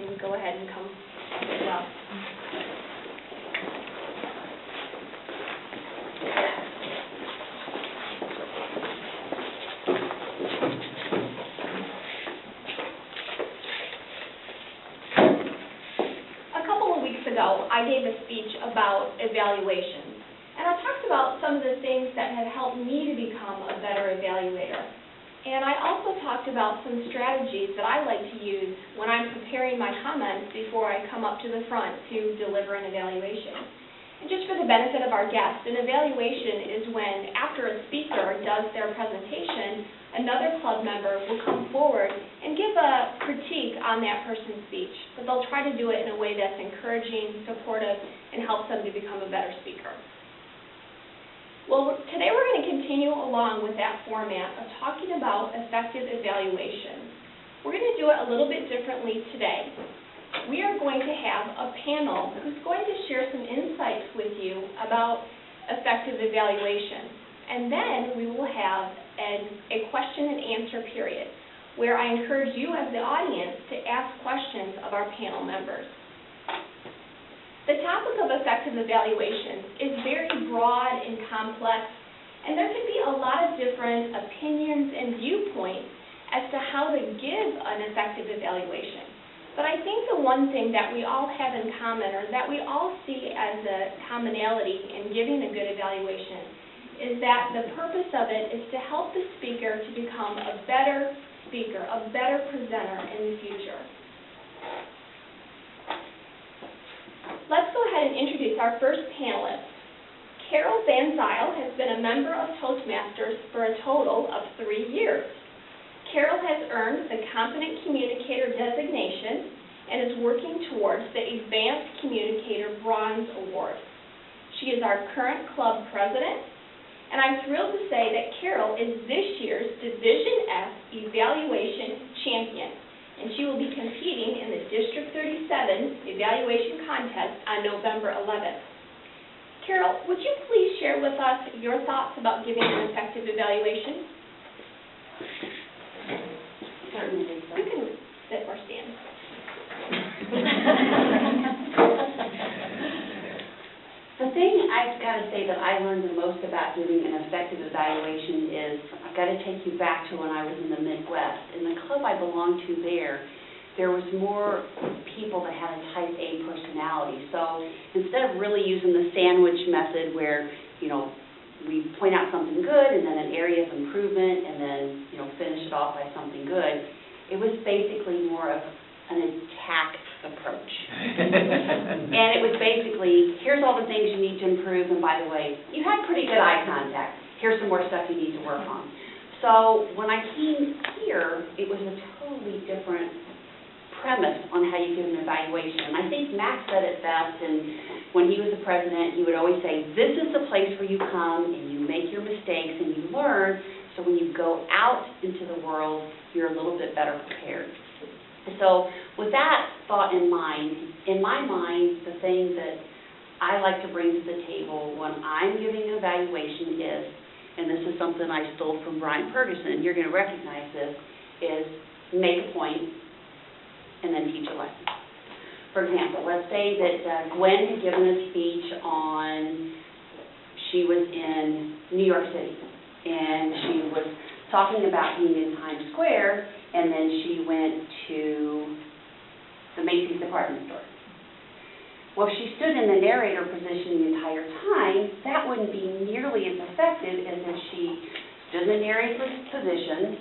can go ahead and come up as well. Ago, I gave a speech about evaluations, and I talked about some of the things that have helped me to become a better evaluator. And I also talked about some strategies that I like to use when I'm preparing my comments before I come up to the front to deliver an evaluation. And just for the benefit of our guests, an evaluation is when, after a speaker does their presentation, another club member will come forward and give a critique on that person's speech. But they'll try to do it in a way that's encouraging, supportive, and helps them to become a better speaker. Well, today we're going to continue along with that format of talking about effective evaluation. We're going to do it a little bit differently today. We are going to have a panel who's going to share some insights with you about effective evaluation. And then we will have a question and answer period where I encourage you as the audience to ask questions of our panel members. The topic of effective evaluation is very broad and complex, and there can be a lot of different opinions and viewpoints as to how to give an effective evaluation. But I think the one thing that we all have in common, or that we all see as a commonality in giving a good evaluation, is that the purpose of it is to help the speaker to become a better speaker, a better presenter in the future. Let's go ahead and introduce our first panelist. Carol Van Zyl has been a member of Toastmasters for a total of 3 years. Carol has earned the Competent Communicator designation and is working towards the Advanced Communicator Bronze Award. She is our current club president, and I'm thrilled to say that Carol is this year's Division F Evaluation Champion, and she will be competing in the District 37 Evaluation Contest on November 11th. Carol, would you please share with us your thoughts about giving an effective evaluation? Certainly. You can sit or stand. The thing I've got to say that I learned the most about doing an effective evaluation is I've got to take you back to when I was in the Midwest. In the club I belonged to there was more people that had a type A personality. So instead of really using the sandwich method where, we point out something good and then an area of improvement and then, finish it off by something good, it was basically more of an attack approach. And it was basically, here's all the things you need to improve, and by the way, you had pretty good eye contact. Here's some more stuff you need to work on. So when I came here, it was a totally different premise on how you give an evaluation. And I think Max said it best, and when he was the president, he would always say, this is the place where you come and you make your mistakes and you learn, so when you go out into the world, you're a little bit better prepared. So with that thought in mind, in my mind, the thing that I like to bring to the table when I'm giving an evaluation is, and this is something I stole from Brian Ferguson, you're going to recognize this, is make a point and then teach a lesson. For example, let's say that Gwen had given a speech on, she was in New York City, and she was talking about being in Times Square, and then she went to the Macy's department store. Well, if she stood in the narrator position the entire time, that wouldn't be nearly as effective as if she stood in the narrator position,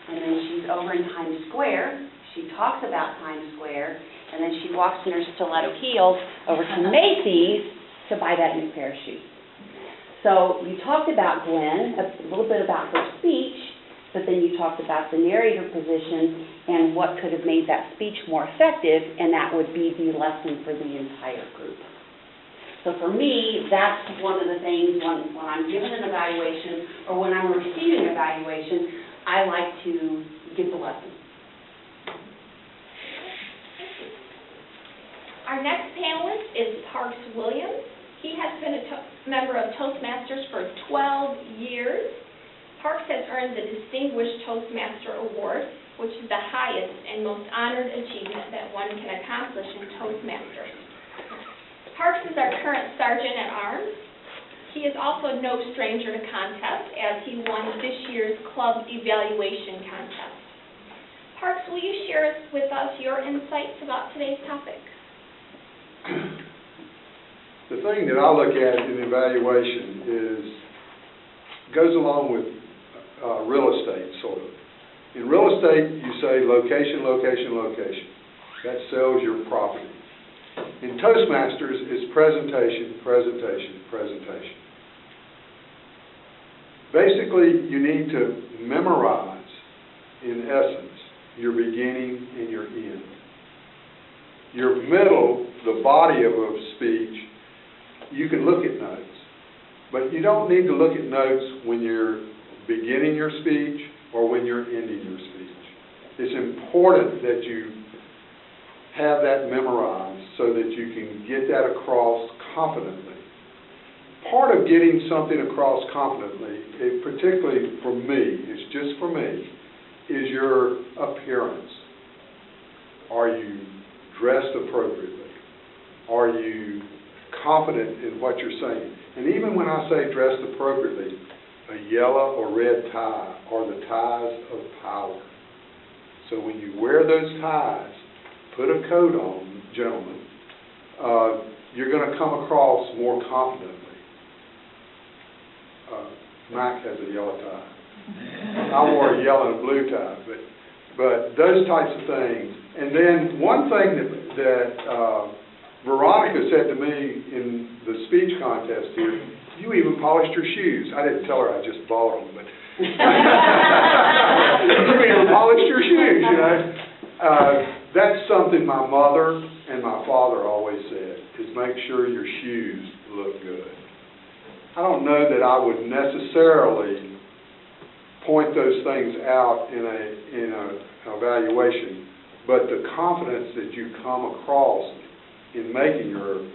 and then she's over in Times Square, she talks about Times Square, and then she walks in her stiletto heels over to Macy's to buy that new pair of shoes. So you talked about Gwen, a little bit about her speech, but then you talked about the narrator position and what could have made that speech more effective, and that would be the lesson for the entire group. So for me, that's one of the things when I'm given an evaluation or when I'm receiving an evaluation, I like to give the lesson. Our next panelist is Parks Williams. He has been a member of Toastmasters for 12 years. Parks has earned the Distinguished Toastmaster Award which is the highest and most honored achievement that one can accomplish in Toastmasters. Parks is our current Sergeant at Arms. He is also no stranger to contest, as he won this year's club evaluation contest. Parks, will you share with us your insights about today's topic? The thing that I look at in evaluation goes along with real estate, sort of. In real estate, you say location, location, location. That sells your property. In Toastmasters, it's presentation, presentation, presentation. Basically, you need to memorize, in essence, your beginning and your end. Your middle, the body of a speech, you can look at notes. But you don't need to look at notes when you're beginning your speech or when you're ending your speech. It's important that you have that memorized so that you can get that across confidently. Part of getting something across confidently, particularly for me, it's just for me, is your appearance. Are you dressed appropriately? Are you confident in what you're saying? And even when I say dressed appropriately, a yellow or red tie are the ties of power. So when you wear those ties, put a coat on, gentlemen, you're going to come across more confidently. Mike has a yellow tie. I wore a yellow and blue tie, but those types of things. And then one thing that Veronica said to me in the speech contest here, you even polished your shoes. I didn't tell her I just bought them, but you even polished your shoes, you know. That's something my mother and my father always said, is make sure your shoes look good. I don't know that I would necessarily point those things out in an evaluation, but the confidence that you come across in making an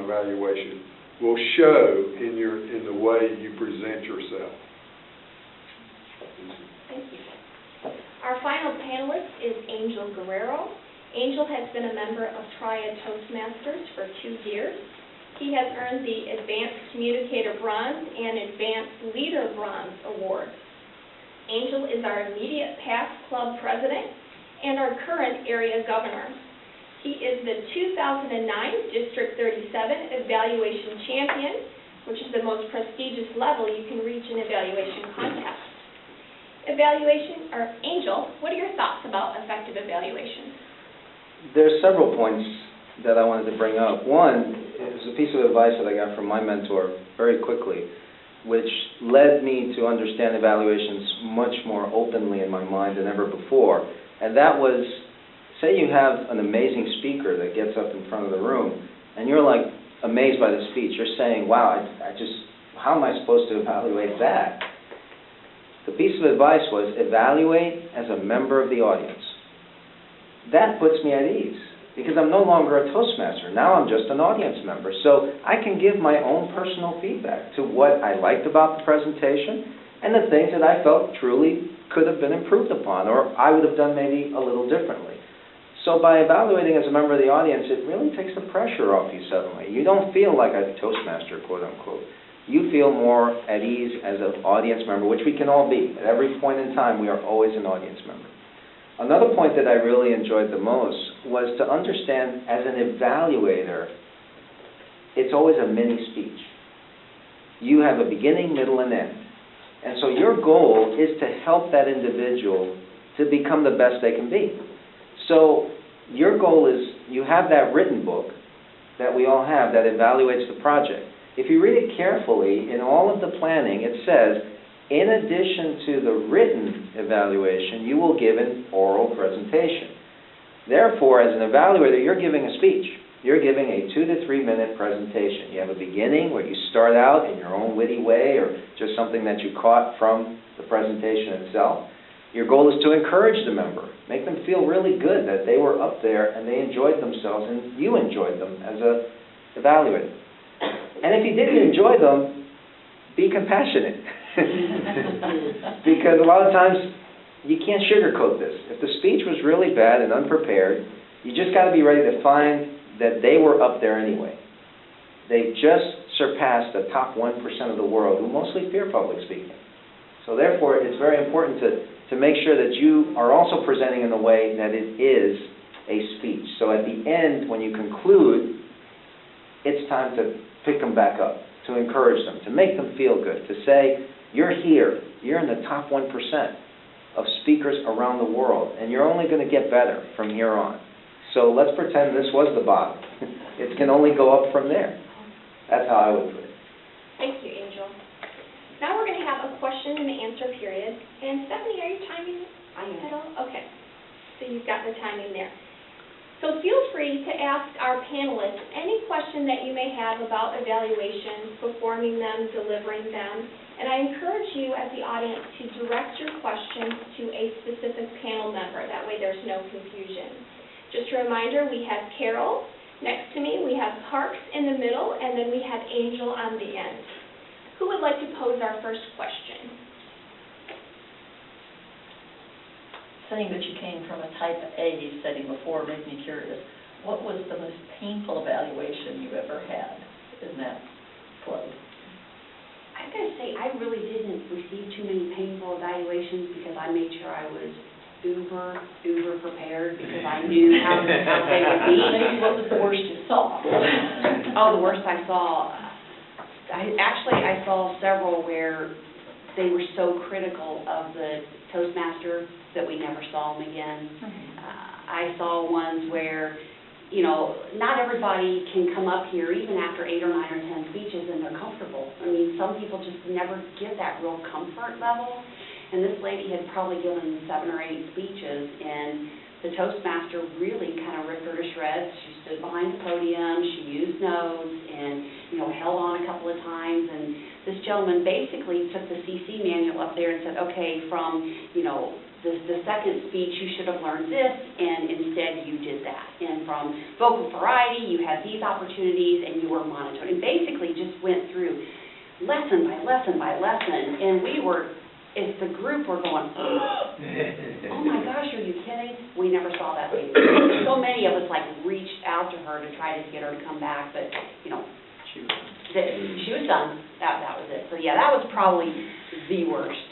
evaluation will show in the way you present yourself. Thank you. Our final panelist is Angel Guerrero. Angel has been a member of Triad Toastmasters for 2 years. He has earned the Advanced Communicator Bronze and Advanced Leader Bronze awards. Angel is our immediate past club president and our current area governor. He is the 2009 District 37 Evaluation Champion, which is the most prestigious level you can reach in evaluation contest. Angel, what are your thoughts about effective evaluation? There's several points that I wanted to bring up. One is a piece of advice that I got from my mentor very quickly, which led me to understand evaluations much more openly in my mind than ever before. And that was, say you have an amazing speaker that gets up in front of the room, and you're like amazed by the speech. You're saying, wow, how am I supposed to evaluate that? The piece of advice was evaluate as a member of the audience. That puts me at ease, because I'm no longer a Toastmaster. Now I'm just an audience member. So I can give my own personal feedback to what I liked about the presentation and the things that I felt truly could have been improved upon, or I would have done maybe a little differently. So by evaluating as a member of the audience, it really takes the pressure off you suddenly. You don't feel like a Toastmaster, quote unquote. You feel more at ease as an audience member, which we can all be. At every point in time, we are always an audience member. Another point that I really enjoyed the most was to understand, as an evaluator, it's always a mini speech. You have a beginning, middle, and end. And so your goal is to help that individual to become the best they can be. So your goal is, you have that written book that we all have that evaluates the project. If you read it carefully, in all of the planning, it says, in addition to the written evaluation, you will give an oral presentation. Therefore, as an evaluator, you're giving a speech. You're giving a 2 to 3 minute presentation. You have a beginning where you start out in your own witty way, or just something that you caught from the presentation itself. Your goal is to encourage the member, make them feel really good that they were up there and they enjoyed themselves and you enjoyed them as an evaluator. And if you didn't enjoy them, be compassionate. Because a lot of times you can't sugarcoat this. If the speech was really bad and unprepared, you just got to be ready to find that they were up there anyway. They just surpassed the top 1% of the world who mostly fear public speaking. So therefore, it's very important to make sure that you are also presenting in a way that it is a speech. So at the end, when you conclude, it's time to pick them back up, to encourage them, to make them feel good, to say, you're here, you're in the top 1% of speakers around the world, and you're only going to get better from here on. So let's pretend this was the bottom. It can only go up from there. That's how I would put it. Thank you, Angel. Now we're going to have a question and answer period. And Stephanie, are you timing I am. at all? Okay. So you've got the timing there. So feel free to ask our panelists any question that you may have about evaluations, performing them, delivering them. And I encourage you as the audience to direct your questions to a specific panel member. That way there's no confusion. Just a reminder, we have Carol next to me, we have Parks in the middle, and then we have Angel on the end. Who would like to pose our first question? Saying that you came from a type A setting before made me curious. What was the most painful evaluation you ever had in that club? I've got to say, I really didn't receive too many painful evaluations because I made sure I was uber prepared because I knew how they would be. Maybe what was the worst you saw? Oh, the worst I saw, I saw several where they were so critical of the Toastmaster that we never saw them again. I saw ones where, you know, not everybody can come up here even after 8 or 9 or 10 speeches and they're comfortable. I mean, some people just never get that real comfort level. And this lady had probably given 7 or 8 speeches, and the Toastmaster really kind of ripped her to shreds. She stood behind the podium, she used notes, and, you know, held on a couple of times. And this gentleman basically took the CC manual up there and said, okay, from, you know, the second speech you should have learned this, and instead you did that. And from vocal variety, you had these opportunities, and you were monotone. And basically just went through lesson by lesson by lesson, and we were, as the group were going, oh my gosh, are you kidding? We never saw that lady. So many of us like reached out to her to try to get her to come back, but you know, she was done. That was it. So yeah, that was probably the worst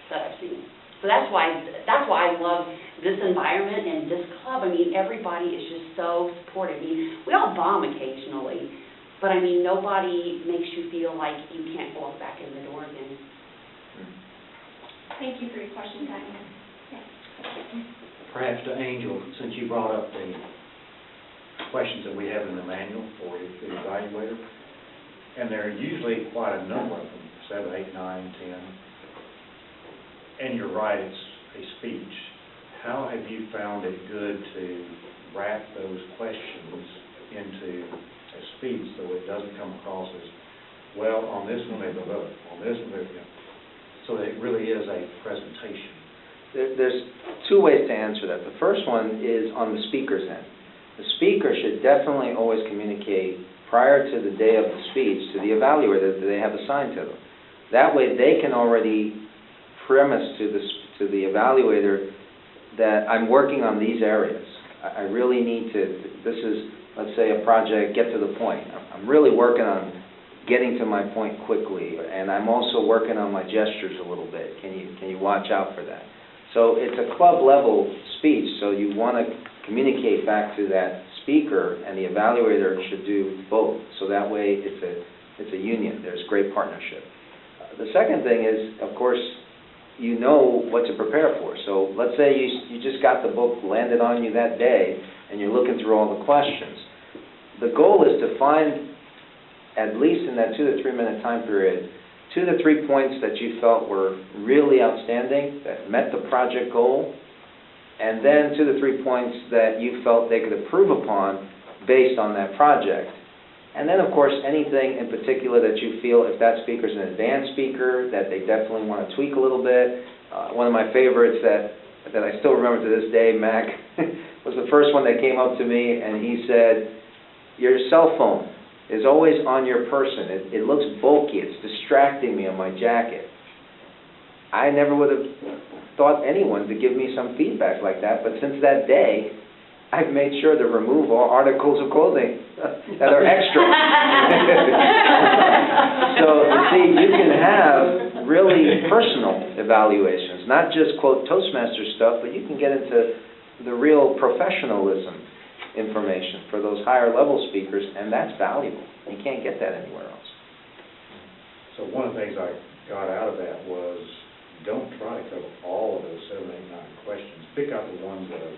that I've seen. So that's why I love this environment and this club. I mean, everybody is just so supportive. I mean, we all bomb occasionally, but I mean, nobody makes you feel like you can't walk back in the door again. Thank you for your question, Diane. Yes. Perhaps to Angel, since you brought up the questions that we have in the manual for the evaluator, and there are usually quite a number of them, 7, 8, 9, 10, and you're right, it's a speech. How have you found it good to wrap those questions into a speech so it doesn't come across as, well, on this one they go up, on this one they go, so that it really is a presentation? There's 2 ways to answer that. The first one is on the speaker's end. The speaker should definitely always communicate prior to the day of the speech to the evaluator that they have assigned to them. That way they can already premise to the evaluator that I'm working on these areas. I really need to, this is, let's say, a project, get to the point. I'm really working on getting to my point quickly, and I'm also working on my gestures a little bit. Can you watch out for that? So it's a club level speech, so you want to communicate back to that speaker, and the evaluator should do both. So that way it's a union. There's great partnership. The second thing is, of course, you know what to prepare for. So let's say you just got the book landed on you that day, and you're looking through all the questions. The goal is to find, at least in that 2 to 3 minute time period, 2 to 3 points that you felt were really outstanding, that met the project goal, and then 2 to 3 points that you felt they could improve upon based on that project. And then, of course, anything in particular that you feel, if that speaker's an advanced speaker, that they definitely want to tweak a little bit. One of my favorites that I still remember to this day, Mac, was the first one that came up to me, and he said, your cell phone is always on your person. It looks bulky. It's distracting me on my jacket. I never would have thought anyone to give me some feedback like that, but since that day, I've made sure to remove all articles of clothing that are extra. So, you see, you can have really personal evaluations, not just, quote, Toastmaster stuff, but you can get into the real professionalism information for those higher level speakers, and that's valuable. You can't get that anywhere else. So one of the things I got out of that was, don't try to cover all of those 7, 8, 9 questions. Pick out the ones that are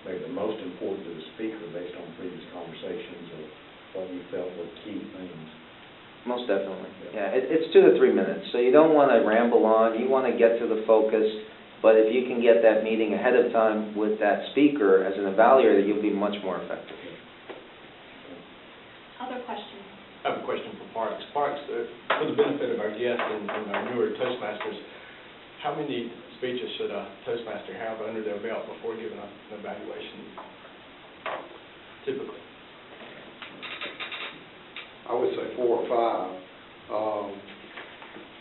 maybe the most important to the speaker based on previous conversations or what you felt were key things. Most definitely. Yeah, it's 2 to 3 minutes, so you don't want to ramble on. You want to get to the focus, but if you can get that meeting ahead of time with that speaker as an evaluator, you'll be much more effective. Other questions? I have a question for Parks. Parks, for the benefit of our guests and our newer Toastmasters, how many speeches should a Toastmaster have under their belt before giving an evaluation, typically? I would say 4 or 5.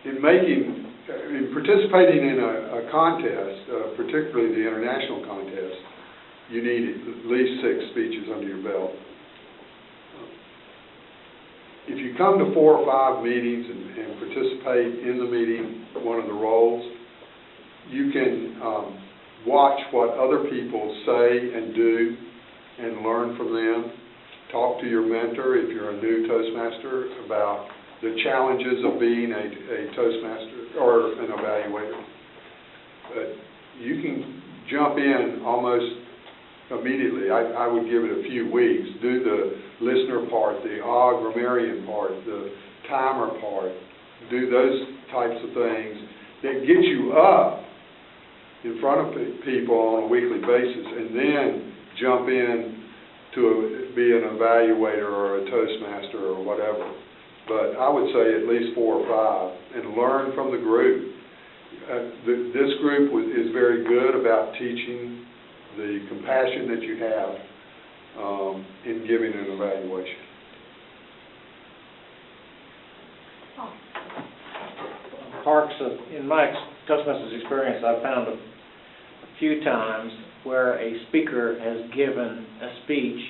In participating in a contest, particularly the international contest, you need at least 6 speeches under your belt. If you come to 4 or 5 meetings and participate in the meeting, one of the roles, you can watch what other people say and do and learn from them. Talk to your mentor if you're a new Toastmaster about the challenges of being a Toastmaster or an evaluator. But you can jump in almost immediately. I would give it a few weeks. Do the listener part, the grammarian part, the timer part. Do those types of things that get you up in front of people on a weekly basis, and then jump in to be an evaluator or a Toastmaster or whatever. But I would say at least 4 or 5, and learn from the group. This group is very good about teaching the compassion that you have in giving an evaluation. Parks, in my Toastmasters experience, I've found a few times where a speaker has given a speech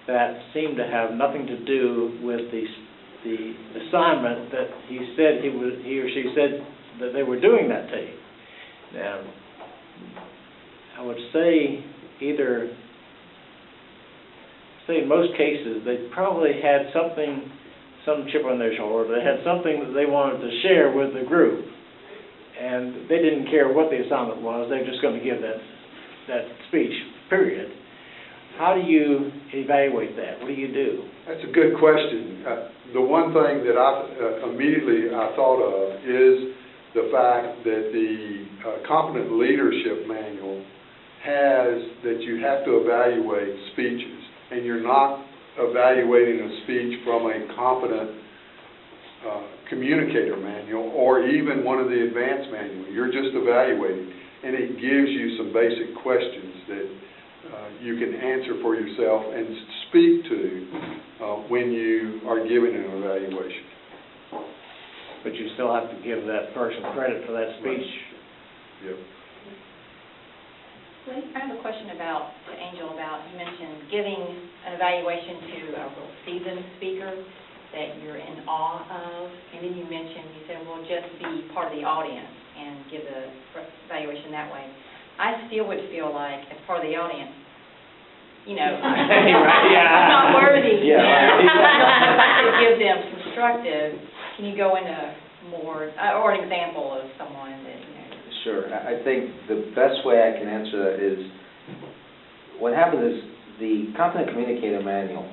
that seemed to have nothing to do with the assignment that he or she said that they were doing that day. Now, I would say in most cases, they probably had some chip on their shoulder. They had something that they wanted to share with the group, and they didn't care what the assignment was. They're just going to give that speech, period. How do you evaluate that? What do you do? That's a good question. The one thing that I immediately thought of is the fact that the Competent Leadership Manual has that you have to evaluate speeches, and you're not evaluating a speech from a competent communicator manual or even one of the advanced manuals. You're just evaluating, and it gives you some basic questions that you can answer for yourself and speak to when you are giving an evaluation. But you still have to give that person credit for that speech. Yep. I have a question to Angel about, you mentioned giving an evaluation to a real seasoned speaker that you're in awe of, and then you said, well, just be part of the audience and give the evaluation that way. I still would feel like, as part of the audience, I'm not worthy. Yeah. If I could give them constructive, can you go into more, or an example of someone that, Sure. I think the best way I can answer that is, what happens is the Competent Communicator Manual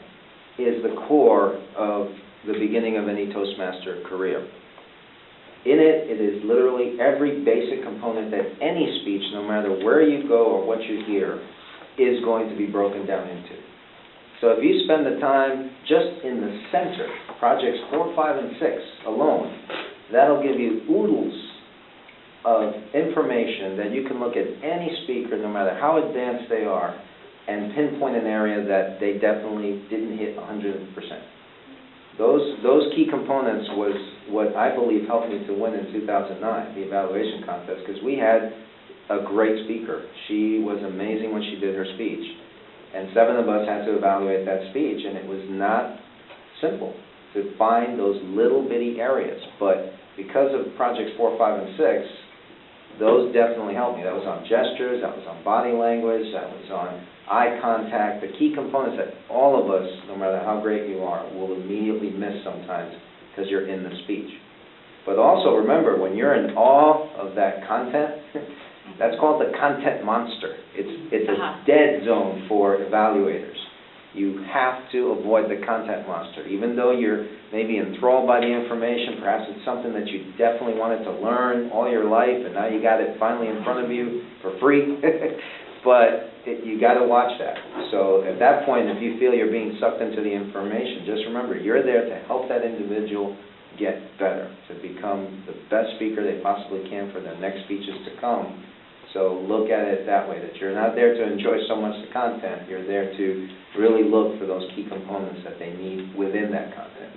is the core of the beginning of any Toastmaster career. In it, it is literally every basic component that any speech, no matter where you go or what you hear, is going to be broken down into. So if you spend the time just in the center, projects 4, 5, and 6 alone, that'll give you oodles of information that you can look at any speaker, no matter how advanced they are, and pinpoint an area that they definitely didn't hit 100%. Those key components was what I believe helped me to win in 2009, the evaluation contest, because we had a great speaker. She was amazing when she did her speech. And 7 of us had to evaluate that speech, and it was not simple to find those little bitty areas. But because of projects 4, 5, and 6, those definitely helped me. That was on gestures, that was on body language, that was on eye contact, the key components that all of us, no matter how great you are, will immediately miss sometimes because you're in the speech. But also remember, when you're in awe of that content, that's called the content monster. It's a dead zone for evaluators. You have to avoid the content monster. Even though you're maybe enthralled by the information, perhaps it's something that you definitely wanted to learn all your life, and now you got it finally in front of you for free. But you got to watch that. So at that point, if you feel you're being sucked into the information, just remember, you're there to help that individual get better, to become the best speaker they possibly can for their next speeches to come. So look at it that way, that you're not there to enjoy so much the content, you're there to really look for those key components that they need within that content.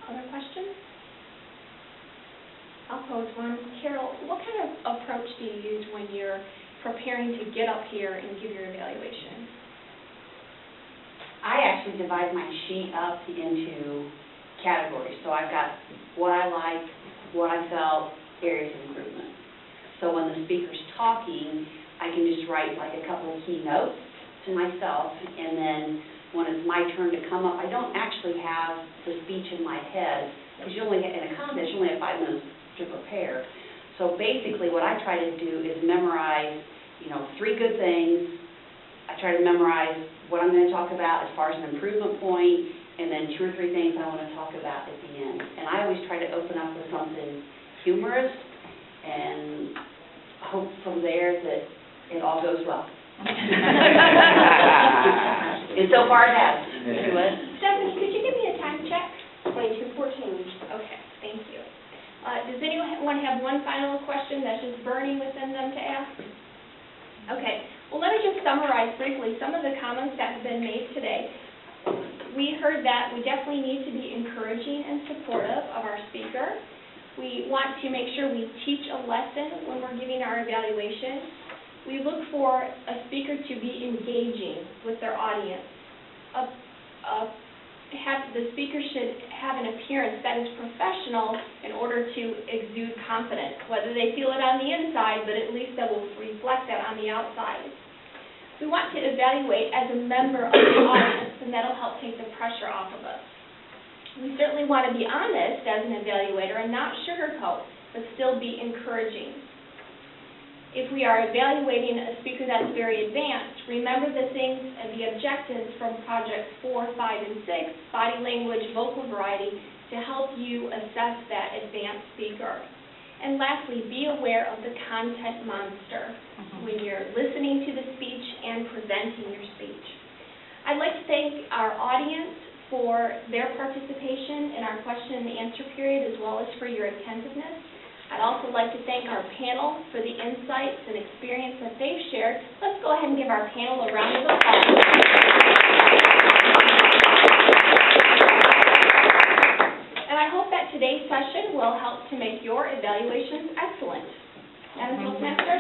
Other questions? I'll pose one. Carol, what kind of approach do you use when you're preparing to get up here and give your evaluation? I actually divide my sheet up into categories. So I've got what I liked, what I felt, areas of improvement. So when the speaker's talking, I can just write like a couple of key notes to myself, and then when it's my turn to come up, I don't actually have the speech in my head, because in a contest, you only have 5 minutes to prepare. So basically what I try to do is memorize, 3 good things. I try to memorize what I'm going to talk about as far as an improvement point, and then 2 or 3 things I want to talk about at the end. And I always try to open up with something humorous and hope from there that it all goes well. And so far it has. Stephanie, could you give me a time check? 22:14. Okay, thank you. Does anyone have one final question that's just burning within them to ask? Okay, well, let me just summarize briefly some of the comments that have been made today. We heard that we definitely need to be encouraging and supportive of our speaker. We want to make sure we teach a lesson when we're giving our evaluation. We look for a speaker to be engaging with their audience. The speaker should have an appearance that is professional in order to exude confidence, whether they feel it on the inside, but at least that will reflect that on the outside. We want to evaluate as a member of the audience, and that'll help take the pressure off of us. We certainly want to be honest as an evaluator and not sugarcoat, but still be encouraging. If we are evaluating a speaker that's very advanced, remember the things and the objectives from projects 4, 5, and 6, body language, vocal variety, to help you assess that advanced speaker. And lastly, be aware of the content monster when you're listening to the speech and presenting your speech. I'd like to thank our audience for their participation in our question and answer period, as well as for your attentiveness. I'd also like to thank our panel for the insights and experience that they've shared. Let's go ahead and give our panel a round of applause. And I hope that today's session will help to make your evaluations excellent. Madam Toastmaster?